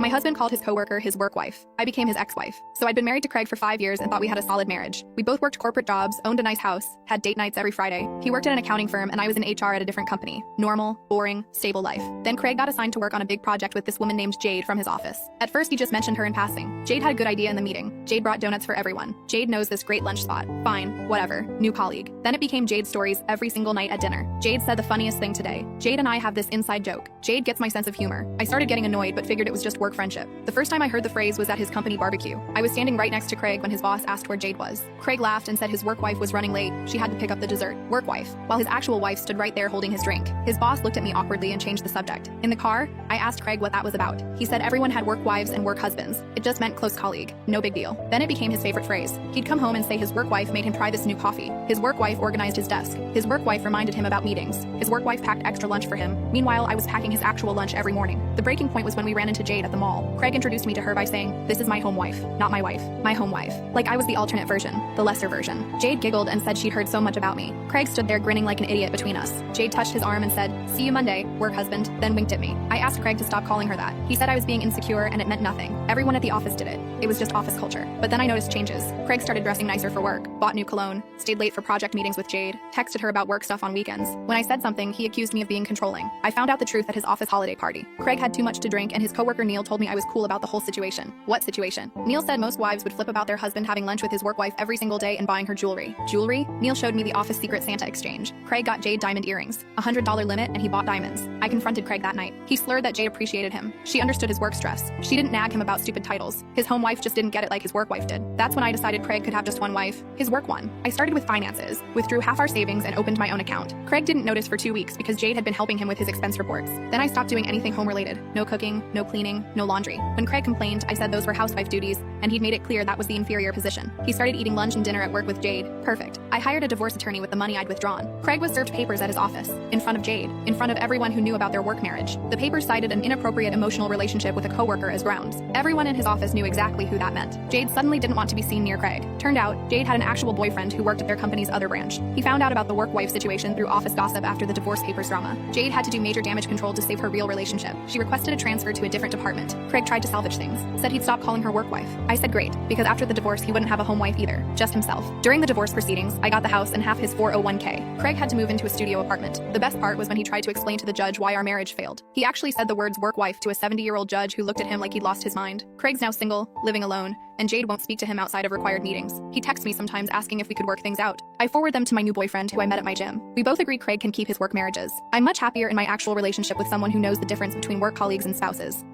My husband called his coworker his work wife. I became his ex-wife. So I'd been married to Craig for 5 years and thought we had a solid marriage. We both worked corporate jobs, owned a nice house, had date nights every Friday. He worked at an accounting firm and I was in HR at a different company. Normal, boring, stable life. Then Craig got assigned to work on a big project with this woman named Jade from his office. At first he just mentioned her in passing. Jade had a good idea in the meeting. Jade brought donuts for everyone. Jade knows this great lunch spot. Fine, whatever, new colleague. Then it became Jade's stories every single night at dinner. Jade said the funniest thing today. Jade and I have this inside joke. Jade gets my sense of humor. I started getting annoyed but figured it was just work friendship. The first time I heard the phrase was at his company barbecue. I was standing right next to Craig when his boss asked where Jade was. Craig laughed and said his work wife was running late. She had to pick up the dessert. Work wife. While his actual wife stood right there holding his drink. His boss looked at me awkwardly and changed the subject. In the car, I asked Craig what that was about. He said everyone had work wives and work husbands. It just meant close colleague. No big deal. Then it became his favorite phrase. He'd come home and say his work wife made him try this new coffee. His work wife organized his desk. His work wife reminded him about meetings. His work wife packed extra lunch for him. Meanwhile, I was packing his actual lunch every morning. The breaking point was when we ran into Jade at the mall. Craig introduced me to her by saying, "This is my home wife, not my wife. My home wife." Like I was the alternate version, the lesser version. Jade giggled and said she'd heard so much about me. Craig stood there grinning like an idiot between us. Jade touched his arm and said, "See you Monday, work husband," then winked at me. I asked Craig to stop calling her that. He said I was being insecure and it meant nothing. Everyone at the office did it. It was just office culture. But then I noticed changes. Craig started dressing nicer for work, bought new cologne, stayed late for project meetings with Jade, texted her about work stuff on weekends. When I said something, he accused me of being controlling. I found out the truth at his office holiday party. Craig had too much to drink and his coworker Neil told me I was cool about the whole situation. What situation? Neil said most wives would flip about their husband having lunch with his work wife every single day and buying her jewelry. Jewelry? Neil showed me the office secret Santa exchange. Craig got Jade diamond earrings, $100 limit, and he bought diamonds. I confronted Craig that night. He slurred that Jade appreciated him. She understood his work stress. She didn't nag him about stupid titles. His home wife just didn't get it like his work wife did. That's when I decided Craig could have just one wife, his work one. I started with finances, withdrew half our savings and opened my own account. Craig didn't notice for 2 weeks because Jade had been helping him with his expense reports. Then I stopped doing anything home related. No cooking, no cleaning, no laundry. When Craig complained, I said those were housewife duties, and he'd made it clear that was the inferior position. He started eating lunch and dinner at work with Jade. Perfect. I hired a divorce attorney with the money I'd withdrawn. Craig was served papers at his office, in front of Jade, in front of everyone who knew about their work marriage. The papers cited an inappropriate emotional relationship with a coworker as grounds. Everyone in his office knew exactly who that meant. Jade suddenly didn't want to be seen near Craig. Turned out, Jade had an actual boyfriend who worked at their company's other branch. He found out about the work-wife situation through office gossip after the divorce papers drama. Jade had to do major damage control to save her real relationship. She requested a transfer to a different department. Craig tried to salvage things, said he'd stop calling her work wife. I said great, because after the divorce he wouldn't have a home wife either, just himself. During the divorce proceedings, I got the house and half his 401k. Craig had to move into a studio apartment. The best part was when he tried to explain to the judge why our marriage failed. He actually said the words work wife to a 70-year-old judge who looked at him like he'd lost his mind. Craig's now single, living alone, and Jade won't speak to him outside of required meetings. He texts me sometimes asking if we could work things out. I forward them to my new boyfriend who I met at my gym. We both agree Craig can keep his work marriages. I'm much happier in my actual relationship with someone who knows the difference between work colleagues and spouses.